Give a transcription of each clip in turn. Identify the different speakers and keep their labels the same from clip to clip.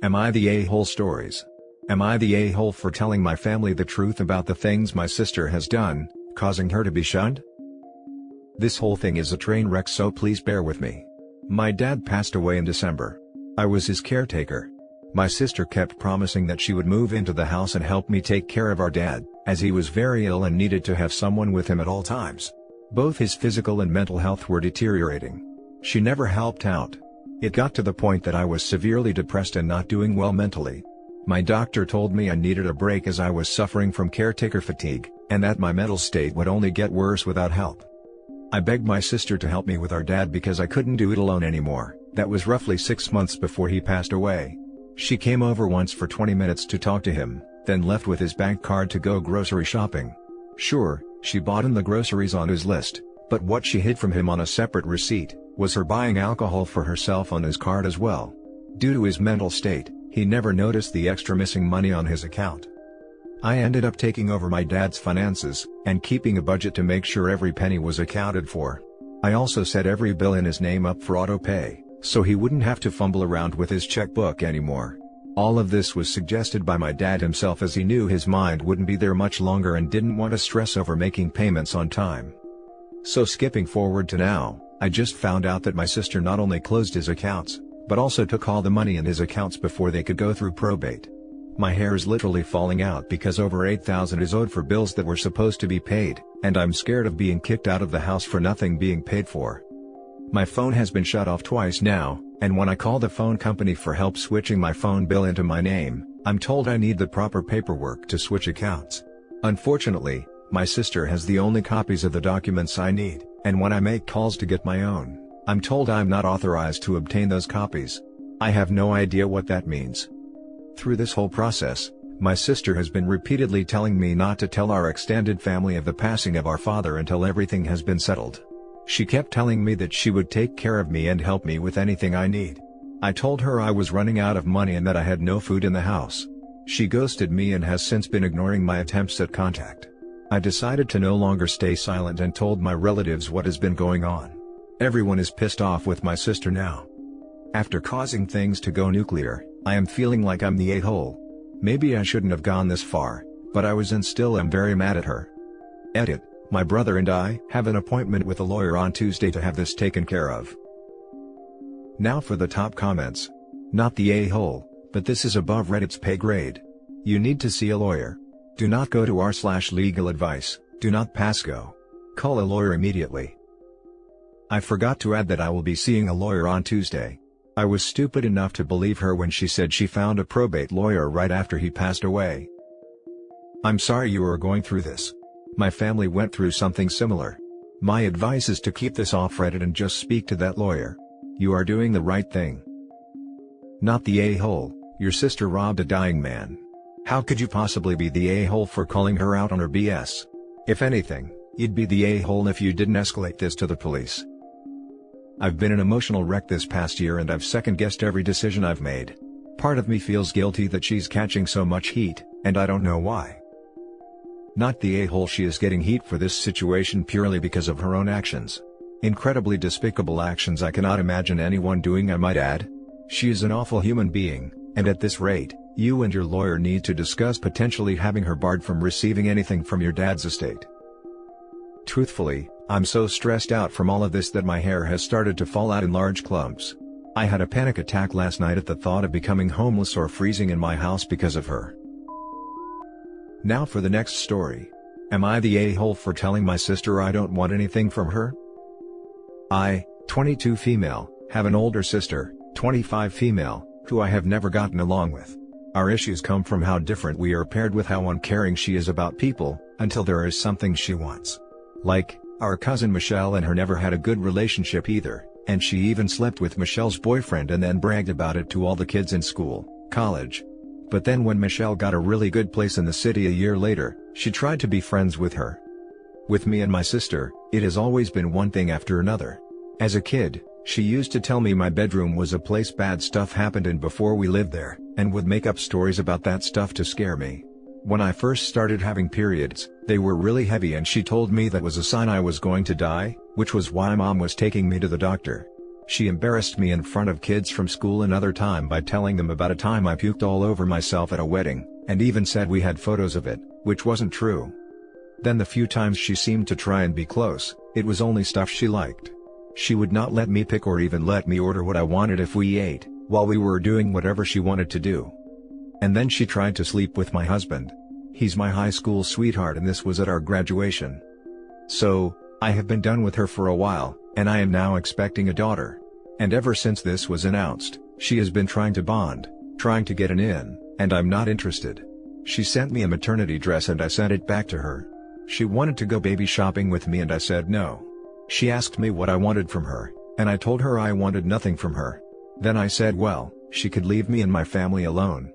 Speaker 1: Am I the a-hole stories? Am I the a-hole for telling my family the truth about the things my sister has done, causing her to be shunned? This whole thing is a train wreck, so please bear with me. My dad passed away in December. I was his caretaker. My sister kept promising that she would move into the house and help me take care of our dad, as he was very ill and needed to have someone with him at all times. Both his physical and mental health were deteriorating. She never helped out. It got to the point that I was severely depressed and not doing well mentally. My doctor told me I needed a break as I was suffering from caretaker fatigue, and that my mental state would only get worse without help. I begged my sister to help me with our dad because I couldn't do it alone anymore. That was roughly 6 months before he passed away. She came over once for 20 minutes to talk to him, then left with his bank card to go grocery shopping. Sure, she bought him the groceries on his list, but what she hid from him on a separate receipt was her buying alcohol for herself on his card as well. Due to his mental state, he never noticed the extra missing money on his account. I ended up taking over my dad's finances, and keeping a budget to make sure every penny was accounted for. I also set every bill in his name up for auto pay, so he wouldn't have to fumble around with his checkbook anymore. All of this was suggested by my dad himself, as he knew his mind wouldn't be there much longer and didn't want to stress over making payments on time. So skipping forward to now, I just found out that my sister not only closed his accounts, but also took all the money in his accounts before they could go through probate. My hair is literally falling out because over $8,000 is owed for bills that were supposed to be paid, and I'm scared of being kicked out of the house for nothing being paid for. My phone has been shut off twice now, and when I call the phone company for help switching my phone bill into my name, I'm told I need the proper paperwork to switch accounts. Unfortunately, my sister has the only copies of the documents I need, and when I make calls to get my own, I'm told I'm not authorized to obtain those copies. I have no idea what that means. Through this whole process, my sister has been repeatedly telling me not to tell our extended family of the passing of our father until everything has been settled. She kept telling me that she would take care of me and help me with anything I need. I told her I was running out of money and that I had no food in the house. She ghosted me and has since been ignoring my attempts at contact. I decided to no longer stay silent and told my relatives what has been going on. Everyone is pissed off with my sister now. After causing things to go nuclear, I am feeling like I'm the a-hole. Maybe I shouldn't have gone this far, but I was and still am very mad at her. Edit. My brother and I have an appointment with a lawyer on Tuesday to have this taken care of. Now for the top comments. Not the a-hole, but this is above Reddit's pay grade. You need to see a lawyer. Do not go to r/legal advice, do not pass go. Call a lawyer immediately. I forgot to add that I will be seeing a lawyer on Tuesday. I was stupid enough to believe her when she said she found a probate lawyer right after he passed away. I'm sorry you are going through this. My family went through something similar. My advice is to keep this off Reddit and just speak to that lawyer. You are doing the right thing. Not the a-hole, your sister robbed a dying man. How could you possibly be the a-hole for calling her out on her BS? If anything, you'd be the a-hole if you didn't escalate this to the police. I've been an emotional wreck this past year and I've second-guessed every decision I've made. Part of me feels guilty that she's catching so much heat, and I don't know why. Not the a-hole, she is getting heat for this situation purely because of her own actions. Incredibly despicable actions I cannot imagine anyone doing, I might add. She is an awful human being, and at this rate, you and your lawyer need to discuss potentially having her barred from receiving anything from your dad's estate. Truthfully, I'm so stressed out from all of this that my hair has started to fall out in large clumps. I had a panic attack last night at the thought of becoming homeless or freezing in my house because of her. Now for the next story. Am I the a-hole for telling my sister I don't want anything from her? I, 22 female, have an older sister, 25 female, who I have never gotten along with. Our issues come from how different we are paired with how uncaring she is about people, until there is something she wants. Like, our cousin Michelle and her never had a good relationship either, and she even slept with Michelle's boyfriend and then bragged about it to all the kids in school, college. But then when Michelle got a really good place in the city a year later, she tried to be friends with her. With me and my sister, it has always been one thing after another. As a kid, she used to tell me my bedroom was a place bad stuff happened in before we lived there, and would make up stories about that stuff to scare me. When I first started having periods, they were really heavy and she told me that was a sign I was going to die, which was why Mom was taking me to the doctor. She embarrassed me in front of kids from school another time by telling them about a time I puked all over myself at a wedding, and even said we had photos of it, which wasn't true. Then the few times she seemed to try and be close, it was only stuff she liked. She would not let me pick or even let me order what I wanted if we ate, while we were doing whatever she wanted to do. And then she tried to sleep with my husband. He's my high school sweetheart and this was at our graduation. So, I have been done with her for a while, and I am now expecting a daughter. And ever since this was announced, she has been trying to bond, trying to get an in, and I'm not interested. She sent me a maternity dress and I sent it back to her. She wanted to go baby shopping with me and I said no. She asked me what I wanted from her, and I told her I wanted nothing from her. Then I said well, she could leave me and my family alone.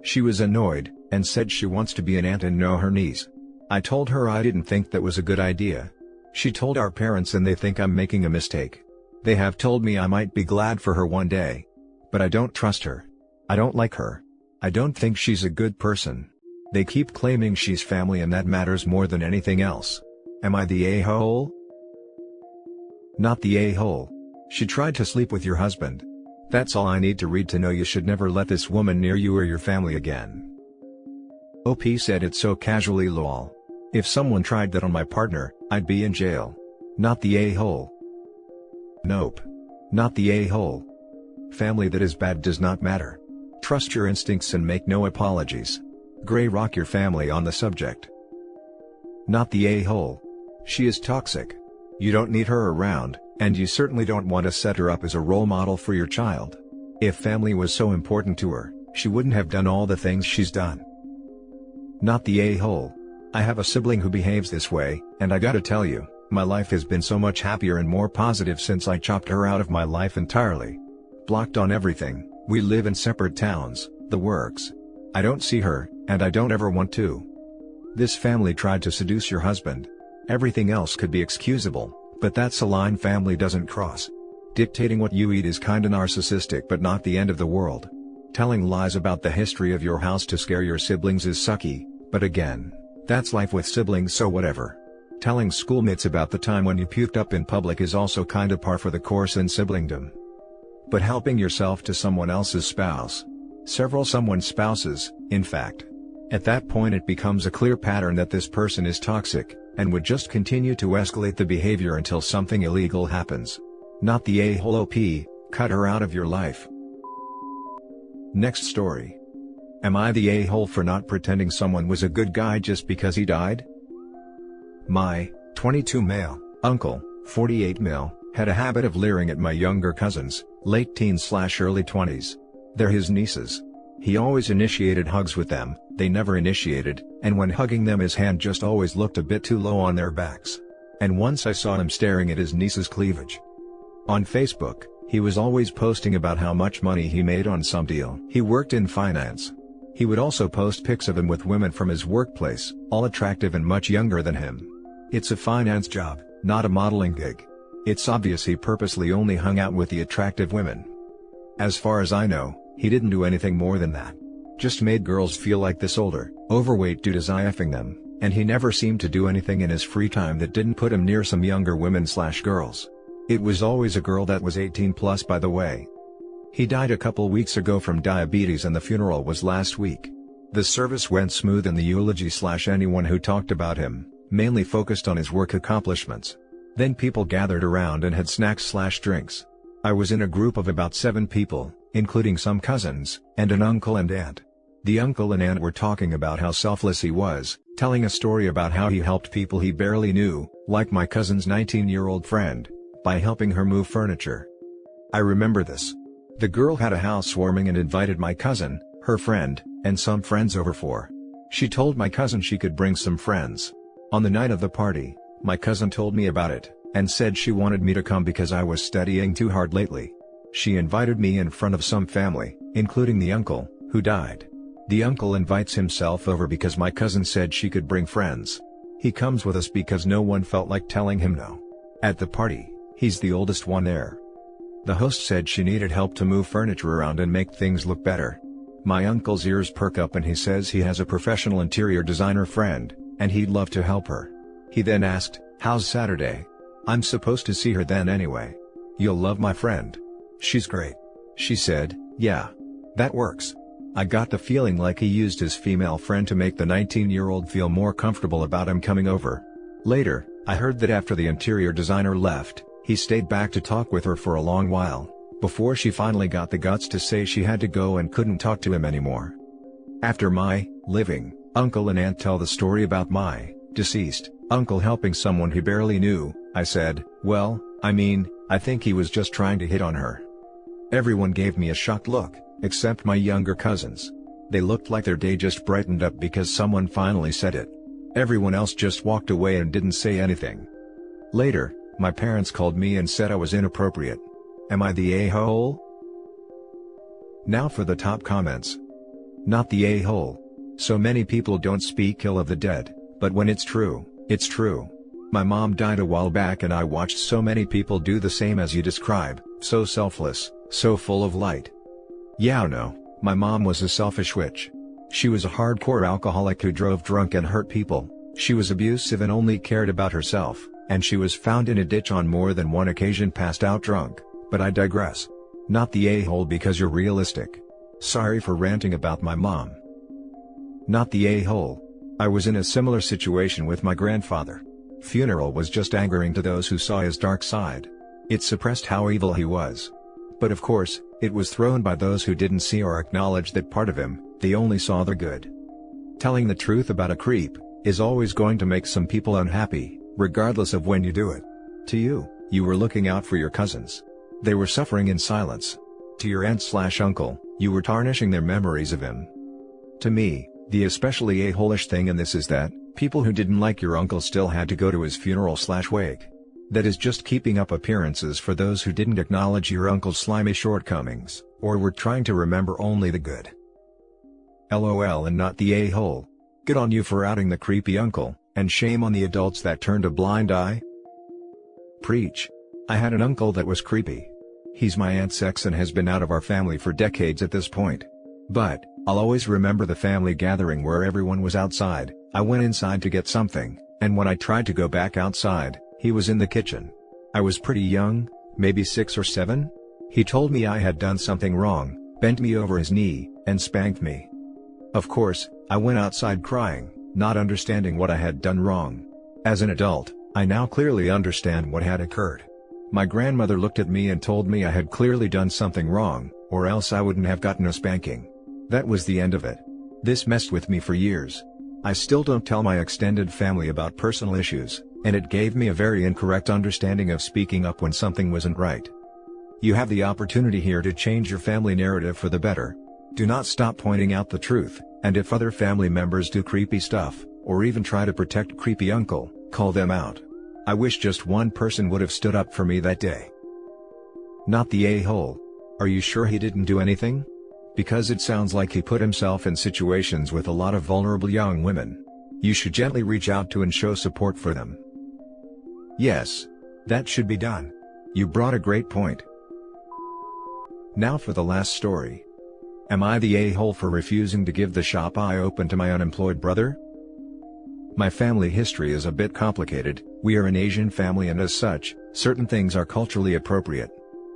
Speaker 1: She was annoyed, and said she wants to be an aunt and know her niece. I told her I didn't think that was a good idea. She told our parents and they think I'm making a mistake. They have told me I might be glad for her one day. But I don't trust her. I don't like her. I don't think she's a good person. They keep claiming she's family and that matters more than anything else. Am I the a-hole? Not the a-hole. She tried to sleep with your husband. That's all I need to read to know you should never let this woman near you or your family again. OP said it so casually lol. If someone tried that on my partner, I'd be in jail. Not the a-hole. Nope. Not the a-hole. Family that is bad does not matter. Trust your instincts and make no apologies. Gray rock your family on the subject. Not the a-hole. She is toxic. You don't need her around, and you certainly don't want to set her up as a role model for your child. If family was so important to her, she wouldn't have done all the things she's done. Not the a-hole. I have a sibling who behaves this way, and I gotta tell you, my life has been so much happier and more positive since I chopped her out of my life entirely. Blocked on everything, we live in separate towns, the works. I don't see her, and I don't ever want to. This family tried to seduce your husband. Everything else could be excusable, but that's a line family doesn't cross. Dictating what you eat is kinda narcissistic but not the end of the world. Telling lies about the history of your house to scare your siblings is sucky, but again, that's life with siblings so whatever. Telling schoolmates about the time when you puked up in public is also kinda par for the course in siblingdom. But helping yourself to someone else's spouse. Someone's spouses, in fact. At that point it becomes a clear pattern that this person is toxic, and would just continue to escalate the behavior until something illegal happens. Not the a-hole OP, cut her out of your life. Next story. Am I the a-hole for not pretending someone was a good guy just because he died? My 22 male uncle, 48 mil, had a habit of leering at my younger cousins, late teens/early 20s. They're his nieces. He always initiated hugs with them, they never initiated, and when hugging them his hand just always looked a bit too low on their backs. And once I saw him staring at his niece's cleavage. On Facebook, he was always posting about how much money he made on some deal. He worked in finance. He would also post pics of him with women from his workplace, all attractive and much younger than him. It's a finance job, not a modeling gig. It's obvious he purposely only hung out with the attractive women. As far as I know, he didn't do anything more than that. Just made girls feel like this older, overweight dude is IFing them, and he never seemed to do anything in his free time that didn't put him near some younger women/girls. It was always a girl that was 18+ by the way. He died a couple weeks ago from diabetes and the funeral was last week. The service went smooth and the eulogy/anyone who talked about him, mainly focused on his work accomplishments. Then people gathered around and had snacks/drinks. I was in a group of about 7 people, including some cousins, and an uncle and aunt. The uncle and aunt were talking about how selfless he was, telling a story about how he helped people he barely knew, like my cousin's 19-year-old friend, by helping her move furniture. I remember this. The girl had a housewarming and invited my cousin, her friend, and some friends over for. She told my cousin she could bring some friends. On the night of the party, my cousin told me about it, and said she wanted me to come because I was studying too hard lately. She invited me in front of some family, including the uncle, who died. The uncle invites himself over because my cousin said she could bring friends. He comes with us because no one felt like telling him no. At the party, he's the oldest one there. The host said she needed help to move furniture around and make things look better. My uncle's ears perk up and he says he has a professional interior designer friend, and he'd love to help her. He then asked, "How's Saturday? I'm supposed to see her then anyway." "You'll love my friend. She's great." She said, "Yeah. That works." I got the feeling like he used his female friend to make the 19-year-old feel more comfortable about him coming over. Later, I heard that after the interior designer left, he stayed back to talk with her for a long while, before she finally got the guts to say she had to go and couldn't talk to him anymore. After my living uncle and aunt tell the story about my deceased uncle helping someone he barely knew, I said, "Well, I think he was just trying to hit on her." Everyone gave me a shocked look, except my younger cousins. They looked like their day just brightened up because someone finally said it. Everyone else just walked away and didn't say anything. Later, my parents called me and said I was inappropriate. Am I the a-hole? Now for the top comments. Not the a-hole. So many people don't speak ill of the dead, but when it's true, it's true. My mom died a while back and I watched so many people do the same as you describe, so selfless, so full of light. Yeah, no, my mom was a selfish witch. She was a hardcore alcoholic who drove drunk and hurt people, she was abusive and only cared about herself, and she was found in a ditch on more than one occasion passed out drunk, but I digress. Not the a-hole because you're realistic. Sorry for ranting about my mom. Not the a-hole. I was in a similar situation with my grandfather. Funeral was just angering to those who saw his dark side. It suppressed how evil he was. But of course, it was thrown by those who didn't see or acknowledge that part of him, they only saw the good. Telling the truth about a creep is always going to make some people unhappy, regardless of when you do it. To you, you were looking out for your cousins. They were suffering in silence. To your aunt/uncle, you were tarnishing their memories of him. To me, the especially a-hole-ish thing in this is that, people who didn't like your uncle still had to go to his funeral/wake. That is just keeping up appearances for those who didn't acknowledge your uncle's slimy shortcomings, or were trying to remember only the good. LOL and not the a-hole. Good on you for outing the creepy uncle, and shame on the adults that turned a blind eye. Preach. I had an uncle that was creepy. He's my aunt's ex and has been out of our family for decades at this point. But, I'll always remember the family gathering where everyone was outside. I went inside to get something, and when I tried to go back outside, he was in the kitchen. I was pretty young, maybe 6 or 7. He told me I had done something wrong, bent me over his knee, and spanked me. Of course, I went outside crying, not understanding what I had done wrong. As an adult, I now clearly understand what had occurred. My grandmother looked at me and told me I had clearly done something wrong, or else I wouldn't have gotten a spanking. That was the end of it. This messed with me for years. I still don't tell my extended family about personal issues, and it gave me a very incorrect understanding of speaking up when something wasn't right. You have the opportunity here to change your family narrative for the better. Do not stop pointing out the truth, and if other family members do creepy stuff, or even try to protect creepy uncle, call them out. I wish just one person would have stood up for me that day. Not the a-hole. Are you sure he didn't do anything? Because it sounds like he put himself in situations with a lot of vulnerable young women. You should gently reach out to and show support for them. Yes. That should be done. You brought a great point. Now for the last story. Am I the a-hole for refusing to give the shop I opened to my unemployed brother? My family history is a bit complicated. We are an Asian family and as such, certain things are culturally appropriate.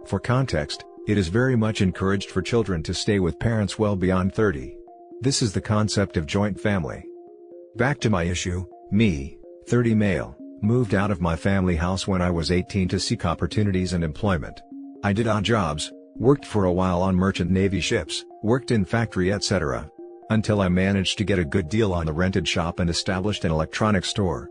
Speaker 1: For context, it is very much encouraged for children to stay with parents well beyond 30. This is the concept of joint family. Back to my issue, me, 30 male, moved out of my family house when I was 18 to seek opportunities and employment. I did odd jobs, worked for a while on merchant navy ships, worked in factory etc. Until I managed to get a good deal on a rented shop and established an electronics store.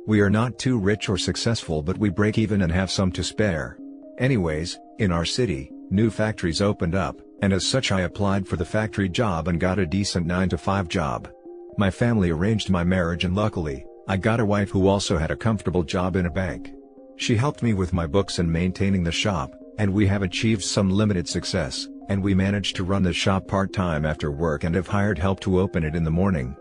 Speaker 1: We are not too rich or successful but we break even and have some to spare. Anyways, in our city, new factories opened up, and as such I applied for the factory job and got a decent 9-to-5 job. My family arranged my marriage and luckily, I got a wife who also had a comfortable job in a bank. She helped me with my books and maintaining the shop, and we have achieved some limited success, and we managed to run the shop part-time after work and have hired help to open it in the morning.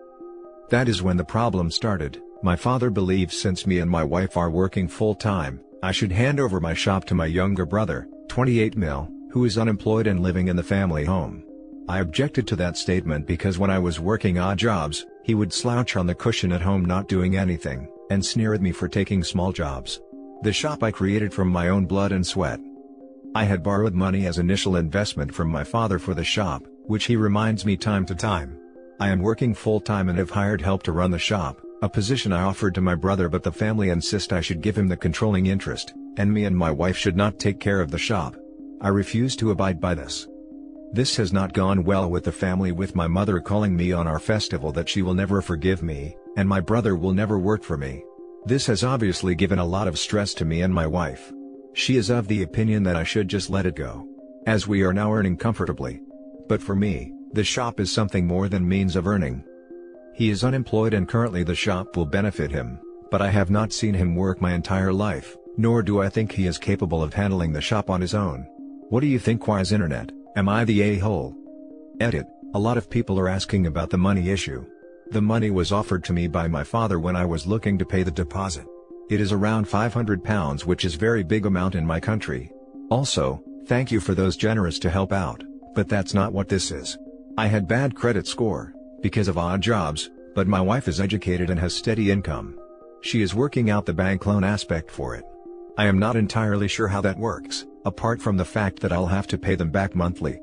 Speaker 1: That is when the problem started. My father believes since me and my wife are working full-time, I should hand over my shop to my younger brother, 28 mil, who is unemployed and living in the family home. I objected to that statement because when I was working odd jobs, he would slouch on the cushion at home not doing anything, and sneer at me for taking small jobs. The shop I created from my own blood and sweat. I had borrowed money as initial investment from my father for the shop, which he reminds me time to time. I am working full-time and have hired help to run the shop, a position I offered to my brother, but the family insist I should give him the controlling interest, and me and my wife should not take care of the shop. I refuse to abide by this. This has not gone well with the family, with my mother calling me on our festival that she will never forgive me, and my brother will never work for me. This has obviously given a lot of stress to me and my wife. She is of the opinion that I should just let it go, as we are now earning comfortably. But for me, the shop is something more than means of earning. He is unemployed and currently the shop will benefit him, but I have not seen him work my entire life, nor do I think he is capable of handling the shop on his own. What do you think, Wise Internet? Am I the a-hole? Edit. A lot of people are asking about the money issue. The money was offered to me by my father when I was looking to pay the deposit. It is around £500, which is very big amount in my country. Also, thank you for those generous to help out, but that's not what this is. I had bad credit score, because of odd jobs, but my wife is educated and has steady income. She is working out the bank loan aspect for it. I am not entirely sure how that works, apart from the fact that I'll have to pay them back monthly.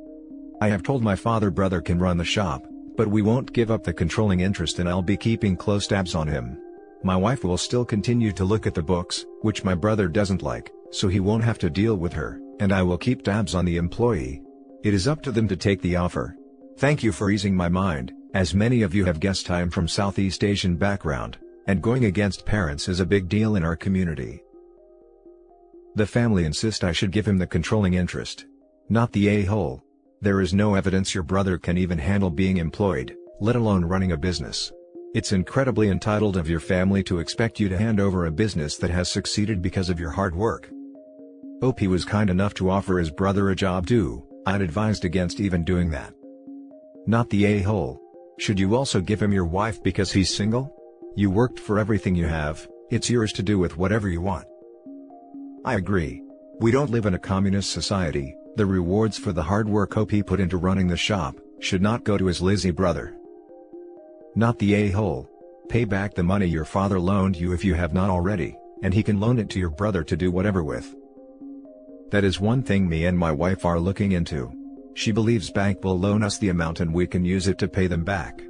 Speaker 1: I have told my brother can run the shop, but we won't give up the controlling interest and I'll be keeping close tabs on him. My wife will still continue to look at the books, which my brother doesn't like, so he won't have to deal with her, and I will keep tabs on the employee. It is up to them to take the offer. Thank you for easing my mind. As many of you have guessed, I am from Southeast Asian background, and going against parents is a big deal in our community. The family insist I should give him the controlling interest. Not the a-hole. There is no evidence your brother can even handle being employed, let alone running a business. It's incredibly entitled of your family to expect you to hand over a business that has succeeded because of your hard work. Hope he was kind enough to offer his brother a job too. I'd advised against even doing that. Not the a-hole. Should you also give him your wife because he's single? You worked for everything you have, it's yours to do with whatever you want. I agree. We don't live in a communist society. The rewards for the hard work Hope put into running the shop should not go to his lazy brother. Not the a-hole. Pay back the money your father loaned you if you have not already, and he can loan it to your brother to do whatever with. That is one thing me and my wife are looking into. She believes bank will loan us the amount and we can use it to pay them back.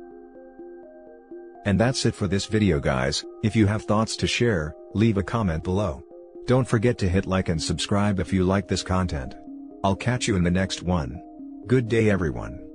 Speaker 1: And that's it for this video, guys. If you have thoughts to share, leave a comment below. Don't forget to hit like and subscribe if you like this content. I'll catch you in the next one. Good day, everyone.